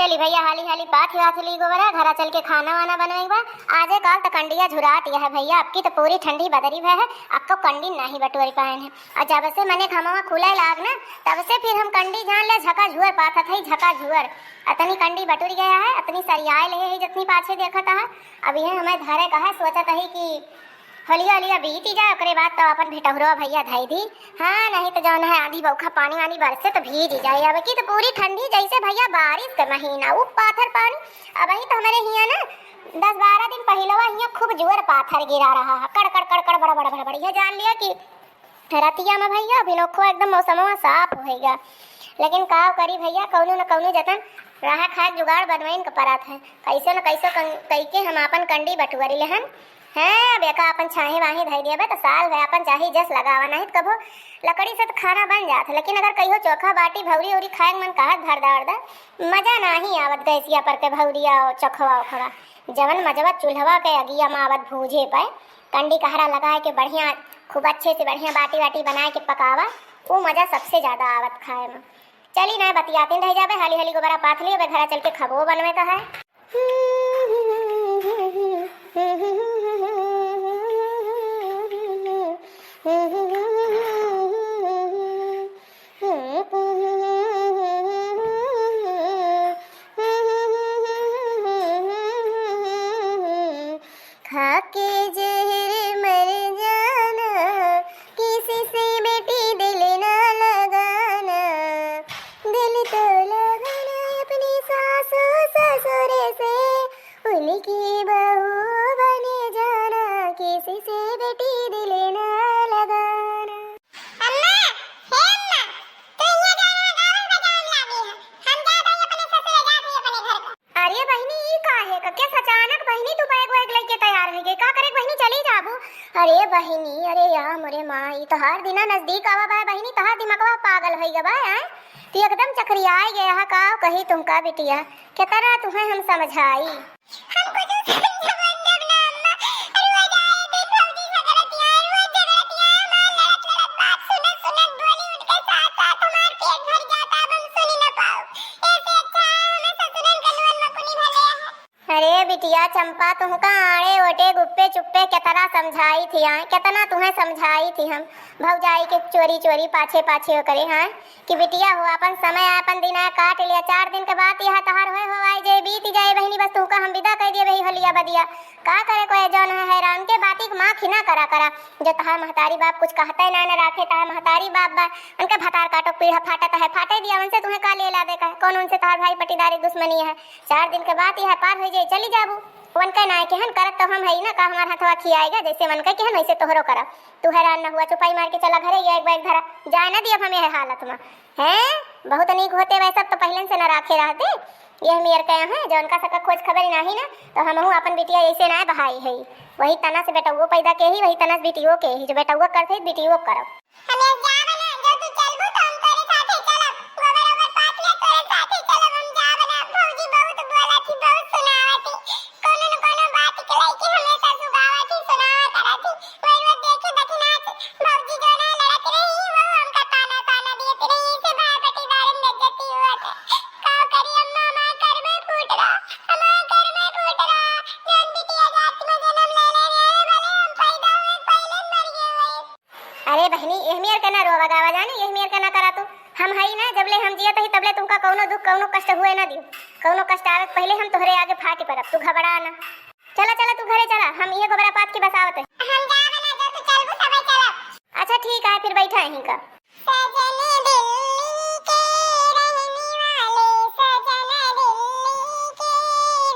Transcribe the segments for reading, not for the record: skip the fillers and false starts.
चली भैया हाली हाली पाथ हाथ ली गोबरा घरा चल के खाना वाना बनवेगा। आजे काल तो कंडिया झुरात यह है भैया, आपकी तो पूरी ठंडी बदरी है, आपको कंडी नहीं बटोरी पाए हैं। और जब से मैंने खमावा खुला लाग ना तब से फिर हम कंडी जान ले झका झुअर पाथा था, झका झुअर अतनी कंडी बटोरी गया है, अतनी सरियाए ले है जितनी पाछे देखा था। अब ये हमें धरे कहा सोचा था कि हलिया हलिया बीती जाए, ओकरे बाद तो अपन भेटहुरवा भैया धाई दी। हाँ नहीं तो जौन है आधी बौखा पानी वानी बरसे तो भीज जाए। अब की तो पूरी ठंडी जैसे भैया बारिश का महीना वो पाथर पानी। अब वही तो हमारे यहाँ ना 10-12 दिन पहलवा यहाँ खूब जोर पाथर गिरा रहा है, कड़ कड़ कड़ कड़ बड़ा बड़ा बड़ा बड़ा। जान लिया कि रतिया में भैया अभी नोखो एकदम मौसमवा साफ होएगा। लेकिन का करी भैया कौनो न कौनो जतन रहा खाए जुगाड़ बनवाइन का परात है। कैसे न कैसे कई के हम अपन कंडी बटुअरी लेहन है। अब एका अपन छाहे वाही धई दिया तो साल गया अपन चाहे जस लगावा नहीं तो कभो लकड़ी से तो खाना बन जाता। लेकिन अगर कहियो चोखा बाटी भौरी उरी खाए मन कहत धर दर्द मजा नहीं आवत गैसिया पर के भौरिया चोखवा ओखवा। जवन मजवा चूल्हवा के अगिया में आवत भूजे पाए कंडी कहरा लगाए के बढ़िया खूब अच्छे से बढ़िया बाटी वाटी बनाए के पकावा, वो मजा सबसे ज्यादा आवत खाए में। चली ना बतियाते रह जाबे, हाली हाली गोबरा पाथ लिए घरा चल के खबो बनवे का है। खाके जहर मर जाना किसी से बेटी दिल ना लगाना, दिल तो लगाना अपनी सासू ससुर से, उनकी बहू बने जाना किसी से बेटी दिल ना लगाना। अम्मा हे अम्मा तो ये गाना गावन बजावन लागी है, हम जा रहे अपने ससुर जा रहे अपने घर का। अरे बहनी ई काहे का क्या अचानक बहनी तू बैग वैग लेके तैयार है का करे बहनी चली जाबू। अरे बहनी अरे यार मोरे माँ ई तो हर दिना नजदीक आवा बा बहनी, तहार दिमागवा पागल होई गबा है। तू एकदम चकरियाए गया है का कही तुमका बिटिया के तरह तुम्हें हम समझाई। हमको तो समझावन देव ना अम्मा, अरे वो जाए दिन फौजी झगड़तिया वो झगड़तिया मां लड़त लड़त बात सुनत सुनत बोली उनके साथ साथ हमार पेट भर जाता, अब हम सुनी ना पाओ। ऐसे अच्छा हमें ससुरन कलवन में कुनी भले है। अरे बिटिया चंपा तुमका आड़े ओटे गुप्पे चुप्पे कितना समझाई थी हाँ, कितना तुम्हें समझाई थी हम भौजाई के चोरी चोरी पाछे पाछे करे हाँ कि बिटिया हो अपन समय अपन दिन काट लिया। 4 दिन के बाद यह तहार हो आई जाए बीत जाए बहनी, बस तुमका हम विदा कह दिए वही हलिया बदिया का करे कोई जौन है हैरान के बाती माँ खिना करा करा। जो तहार महतारी बाप कुछ कहते ना न राखे तहार महतारी बाप बा उनके भतार काटो पीढ़ा फाटता है, फाटे दिया उनसे तुम्हें का ले ला देखा है कौन उनसे तहार भाई पटीदारी दुश्मनी है। 4 दिन के बाद यह पार हो जाए चली जाबू उनका ना केहन करत तो हम है ना का हमार हथवा खियाएगा जैसे मन का केहन वैसे तोहरो करा। तू हैरान न हुआ चुपाई मार के चला घरे या एक बैग धरा जाए ना दिया हमें है हालत में हैं। बहुत नीक होते वैसे तो पहले से न राखे रहते। यह मेर कया है जो उनका सबका खोज खबर नहीं ना तो हम अपन बिटिया ऐसे ना बहाई है। वही तना से बेटा वो पैदा के ही वही तना से बिटियो के ही, जो बेटा वो करते बिटियो करो। हमें जा बना जो तू चलबू तो हम तेरे साथे चलब, गोबर ओबर पाथ ले तेरे साथे चलब हम जा बना। भौजी बहुत बोला थी बहुत सुनावती कोनो न कोनो बात कहलाई कि हमेशा सुगावती सुनावत रहती। वही वो देखे दखनात भौजी जो ना लड़त रही वो हमका ताना ताना दिए रही से भाई बटीदार में बेइज्जती हुआ था। का करी अम्मा मां कर में फूट रहा हमारे घर में फूट रहा जन बिटिया जात में जन्म ले ले रे भले हम पैदा हुए पहले मर गए। अरे बहनी एहमियर के ना रोवा गावा जाने एहमियर के ना करा तू हम हई ना जबले हम जियत ही तबले तुमका कौनो दुख कौनो कष्ट हुए ना दियो। कौनो कष्ट आवे पहले हम तोहरे आगे फाटी पड़ब, तू घबरा ना। चला चला तू घरे चला हम ये गोबरा पात की बसावत है। हम जा बना जो तू चलबू सबे चलब। अच्छा ठीक है फिर बैठा यहीं का। सजने दिल्ली के रहने वाले सजना दिल्ली के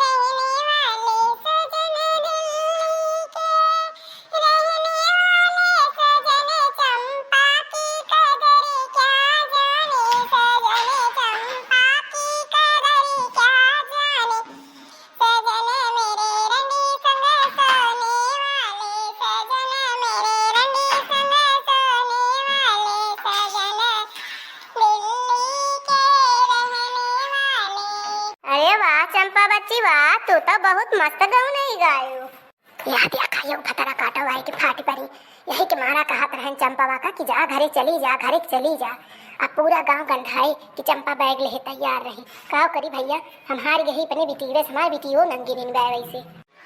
रहने वाले सजना दिल्ली के रहने वाले सजने चंपा की कदरी क्या जाने सजने चंपा की कदरी क्या जाने सजने मेरे रंगी संग सोने वाले सजने मेरे रंगी संग सोने वाले सजने दिल्ली के रहने वाले। अरे वाह चंपा बच्ची वाह तू तो बहुत मस्त गाँव नहीं गायो। याद या खायो फतरा काटो आई के फाटी परी यही के मारा कहत रहन चंपावा का कि जा घरे चली जा, घरे चली जा। अब पूरा गांव गंधाई कि चंपा बैग ले तैयार रही। का करी भैया, हमार यही अपने बिटीवे हमार बिटियो नंगी दिन गए वैसे।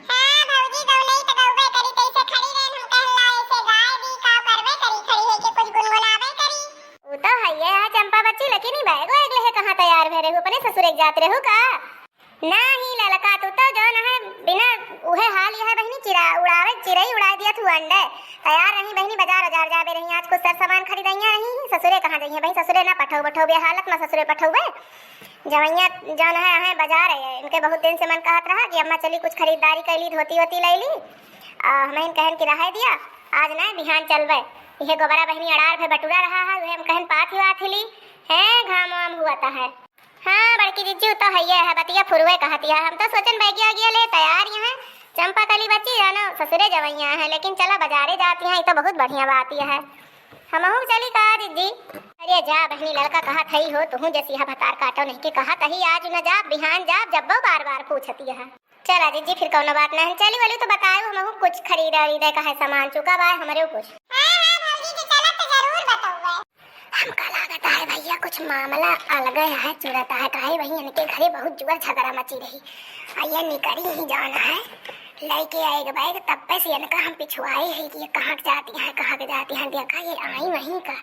हां भौजी गौलई त गौबे करी कैसे खड़ी रहन हम कहला ऐसे गाय भी का करबे करी खड़ी है कि कुछ गुनगुनावे करी। वो तो है है चंपा बच्ची, लेकिन बैग वैग ले कहां तैयार भरे हो, अपने ससुर एक जात रहो का? नहीं ललका तू तो जो न है बिना उहे हाल यह बहनी चिरई उड़ा दिया तू अंडे। तैयार रही बहनी बाजार जाबे रही, आज कुछ सर सामान खरीदैया रही। ससुरे कहां जइए भाई, ससुरे ना पठौ बठौ बे हालत में ससुरे पठौबे जवैया जौन है बाजार है। इनके बहुत दिन से मन कहत रहा कि अम्मा चली कुछ खरीदारी कैली, धोती वोती लैली। हमें कहन कि रहे दिया आज ना बिहान चलबे। यह गोबरा बहनी अड़ार भे बटुरा रहा है, वह हम कहन पाथी वाथी है घाम वाम हुआ है। हाँ बड़की जीजू तो है बतिया फुरवे कहती है। हम तो सोचन बैगिया गया ले तैयार यहाँ चंपा कली बच्ची जानो ससुरे जवैया है, लेकिन चला बाजारे जाती हैं, तो बहुत बढ़िया बात यह है। हमहू चली कहा जीजी। अरे जा बहनी लड़का कहा थई हो तुहू जैसी है भतार काटो नहीं के कहा तही आज न जा बिहान जा जब्बो बार बार पूछती है। चला जीजी फिर कौनो बात नहीं चली वाली तो बताए हमहू कुछ खरीदारी का है सामान चुका बा हमारे कुछ। हां भौजी के चला तो जरूर बताऊंगा। हमका लागत है भैया कुछ मामला अलग है चुरता है काहे वही इनके घरे बहुत जुआ झगड़ा मची रही। आइए निकली ही जाना है लेके आएगा बैग तब पे से इनका हम पिछुआए है कि ये कहाँ जाती हैं देखा ये आई वहीं का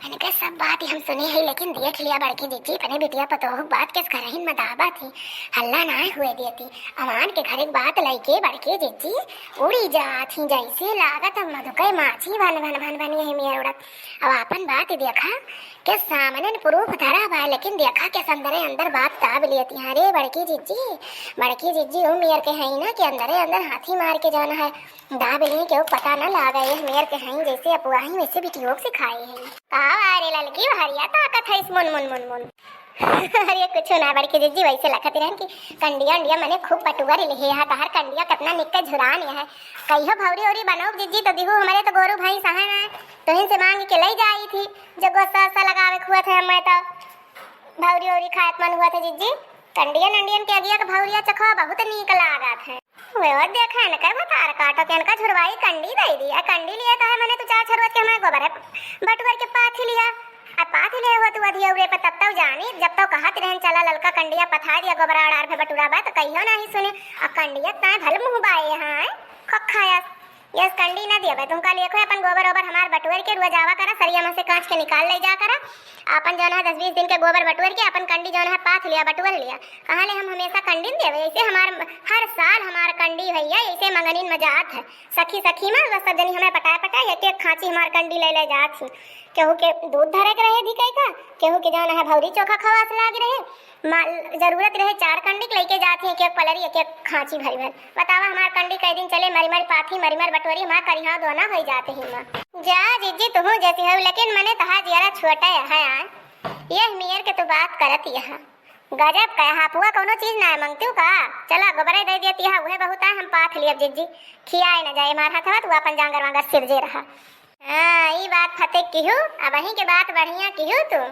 इनके सब बात हम सुने हैं, लेकिन देख लिया बड़की जीजी अपने बिटिया पतो बात किस घर ही मदाबा थी हल्ला ना हुए देती। अमान के घर एक बात लेके बड़की जीजी उड़ी जाती जैसे लागत मधुकई माछी बन यही मेरा उड़त। अब अपन बात देखा के सामने प्रूफ धरा बा, लेकिन देखा के अंदर बात दाब लेती है। अरे बड़की जीजी वो मेयर के है ना कि अंदर हाथी मार के जाना है दाब लिए के पता न लागा ये मेयर के हैं जैसे अपुआही वैसे बिटियों सिखाए हैं। अरे ललकी हरिया ताकत है इस मुन अरे कुछ ना बड़की जीजी वैसे लखत रहन कि कंडिया मैंने खूब पटुआरी ले है तार कंडिया कितना निक्के झुरान है कहियो भौरी औरी बनाओ जीजी तो दिहु हमारे तो गोरू भाई सहन है तो इनसे मांग के ले जाई थी जब गोसा लगावे हुआ था मैं तो भौरी औरी खात मन हुआ था जीजी कंडियन के अगिया का भौरिया चखवा बहुत नीक लागत है। वे और देखा न कर भतार काटो के इनका झुरवाई कंडी दे दी आ कंडी लिया तो है मैंने तो चार छरवत के हमारे गोबर बटुवर के पाथी लिया आ पाथी ले हुआ तू अधिया उरे पे तब तक जानी जब तक कहत रहन चला ललका कंडिया पथा दिया गोबर आड़ पे बटुरा बा तो कहियो नहीं सुने आ कंडिया ता भल मुंह बाए हां खखाया यस कंडी ना दिया तुमका लिए कोई अपन गोबर ओबर हमार बटुवर के रुआ जावा करा सरिया में से कांच के निकाल ले जा करा अपन जो है 10-20 दिन के गोबर बटुवर के अपन कंडी जो है पाथ लिया बटुवर लिया कहाँ ले हम हमेशा कंडी देवे ऐसे हमार हर साल हमार कंडी भैया ऐसे मंगनीन मजात है सखी में बस सब जनी हमें पटा एक खांची हमार कंडी ले जात थी केहू के दूध धरे के रहे धिकई का केहू के जो है भौरी चोखा खवास लाग रहे जरूरत रहे 4 कंडी लेके जाती है एक पलरी एक खांची भरी बतावा हमार कंडी कई दिन चले मरी पाथी मरी बटोरी हमार करिहा दोना हो जाते ही मां जा जीजी तुम जैसी हो लेकिन मने तहा जियारा छोटा है ये मियर के तो बात करत यहां गजब कहा पुआ कोनो चीज ना मांगतू का चला गोबरे दे देती है वह बहुत है हम पाथ लिया जीजी खियाए न जाए मार हाथ तू अपन जांगर वांगर सिर जे रहा। हां ई बात फते किहू अब वही के बात बढ़िया किहू तू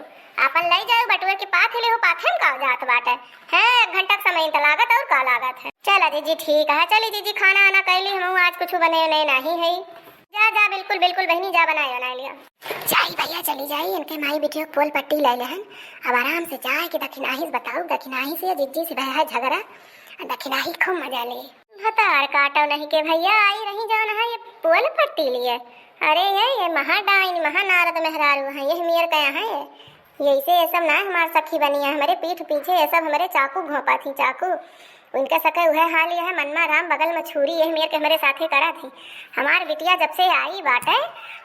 अपन ले जाओ बटुआ के पाथ ले हो पाथन का जात बाटे है 1 घंटा समय इंत लागत और का लागत है। चला जीजी ठीक है चली जीजी खाना आना कैली हम आज कुछ बने नहीं है जा बिल्कुल बहनी जा बनाए ना लिया जाई भैया चली जाई इनके माई बिटिया पोल पट्टी ले लेहन अब आराम से जाए कि दक्षिणाही बताओ दक्षिणाही से जीजी से भया है झगड़ा दक्षिणाही खूब मजा ले भतार काटो नहीं के भैया आई रही जाना है ये पोल पट्टी लिए अरे ये महाडाइन महानारद मेहरारू है ये मेयर का है ये सब ना हमारे सखी बनी है हमारे पीठ पीछे ये सब हमारे चाकू घोपा थी चाकू उनका सके वह हाल यह है मनमा राम बगल में छुरी यह मेरे के हमारे साथे करा थी हमार बिटिया जब से आई बाटे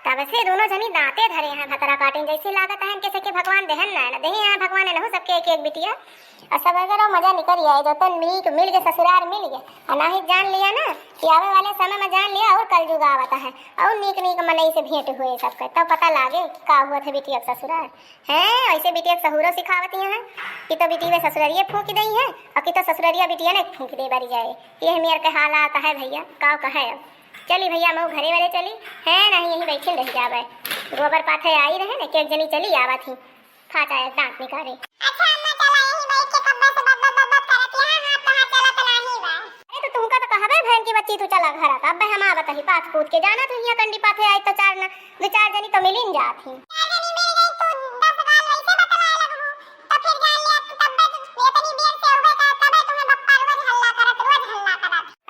तब से दोनों जनी दांते धरे हैं भतरा काटे जैसे लागत है इनके सके भगवान देहन ना देही है भगवान न हो सबके एक बिटिया और सब अगर मजा निकल आए जो तो मिल गए ससुराल मिल गए और ना ही जान लिया ना कि आवे वाले समय में जान लिया और कल जुगा आवता है और नीक मनई से भेंट हुए सबके तब पता लागे का हुआ था बिटिया ससुराल है ऐसे बिटिया सहुरो सिखावती है कि तो बिटिया ससुरारिये फूक दी है और कि तो ससुरारिया बिटिया ने फूक दे बारी जाए ये मेरे के हाल आता है भैया का कहे चली भैया मैं घरे वाले चली है नहीं यही बैठे रह जावे गोबर पाथे आई रहे ना एक जनी चली आवा थी फाटा है दांत निकाले अच्छा अम्मा चला यही बैठ के कब्बे से बब करत यहां हाथ कहां चला तो नहीं बा अरे तो तुमका तो कहबे बहन की बच्ची तू चला चला घर का। अब हम आवत ही पास कूद के जाना तो यहाँ कंडी पाथे आई तो दो चार जनी तो मिल जात ही।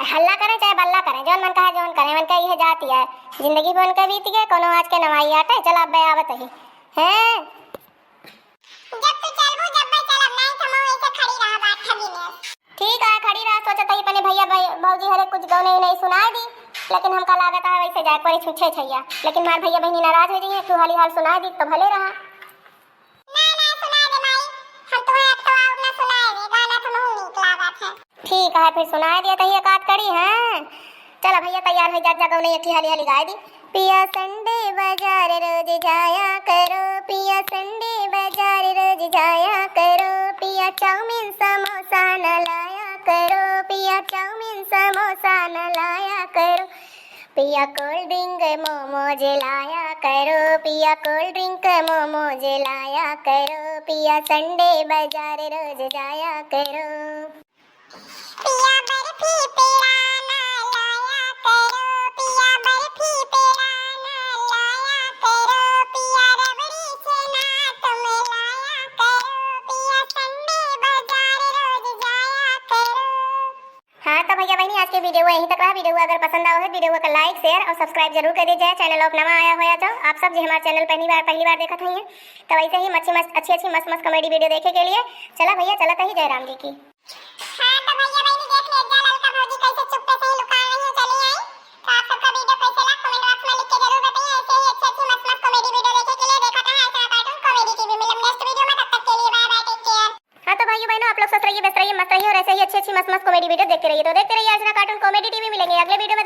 हल्ला करे चाहे बल्ला करे, जौन मन कहा जौन करे, मन का यह जाती है जिंदगी बन के बीत गए, कोनो आज के नवाई आटा चल अब आवत ही हैं। जब तू चलबू जब मैं चलब नहीं तो मैं ऐसे खड़ी रहा बात ठगी में। ठीक है खड़ी रहा, सोचत ही अपने भैया भौजी हरे कुछ गौने नहीं सुनाई दी, लेकिन हमका लागत है वैसे जाए पड़े छुछे छैया, लेकिन मार भैया बहनी नाराज हो जाइए, तू हाली हाल सुनाई दी तो भले रहा। ना ना सुना दे माई, हम तुम्हें अब तो और ना सुनाए रे, गाना तो नहीं नीक लागत है। ठीक है फिर सुनाई दिया तही एकात करी हैं। चलो भैया तैयार हो जा गौने एक हाली हाली गाय दी। पिया संडे बाजार रोज जाया करो, पिया संडे बाजार रोज जाया करो, पिया चाउमीन समोसा न लाया करो, पिया चाउमीन समोसा न लाया करो, पिया कोल्ड ड्रिंक मोमोज लाया करो, पिया कोल्ड ड्रिंक मोमोज लाया करो, पिया संडे बाजार रोज जाया करो। पिया बर्फी पेड़ा ना लाया करो, पिया बर्फी पेड़ा ना लाया करो, पिया रबड़ी छेना तुम लाया करो, पिया संडे बाजार रोज जाया करो। हाँ तो भैया बहनी आज के वीडियो यहीं तक रहा। वीडियो अगर पसंद आओ है वीडियो को लाइक शेयर और सब्सक्राइब जरूर कर दीजिए। चैनल पर नवा आया हुआ तो आप सब जो हमारे चैनल पहली बार देखा था तो वैसे ही अच्छी मस्त कॉमेडी वीडियो देखे के लिए चला भैया चला ही जय राम जी की। हाँ तो भैया बहनी देख ले ललका भौजी कैसे चुपके से ही लुका रही है चली आई। तो आप सबका वीडियो कैसे लगा कमेंट बॉक्स में लिख के जरूर बताइए। ऐसे ही अच्छी मस्त कॉमेडी वीडियो देखे के लिए देखा था ऐसा कार्टून कॉमेडी टीवी। मिलते हैं नेक्स्ट वीडियो में, तब तक के लिए बाय बाय टेक केयर। हाँ तो भाइयों बहनों आप लोग स्वस्थ रहिए, व्यस्त रहिए, मस्त रहिए और ऐसे ही अच्छी मस्त कॉमेडी वीडियो देखते रहिए। तो देखते रहिए आज ना कार्टून कॉमेडी टीवी। मिलेंगे अगले वीडियो में।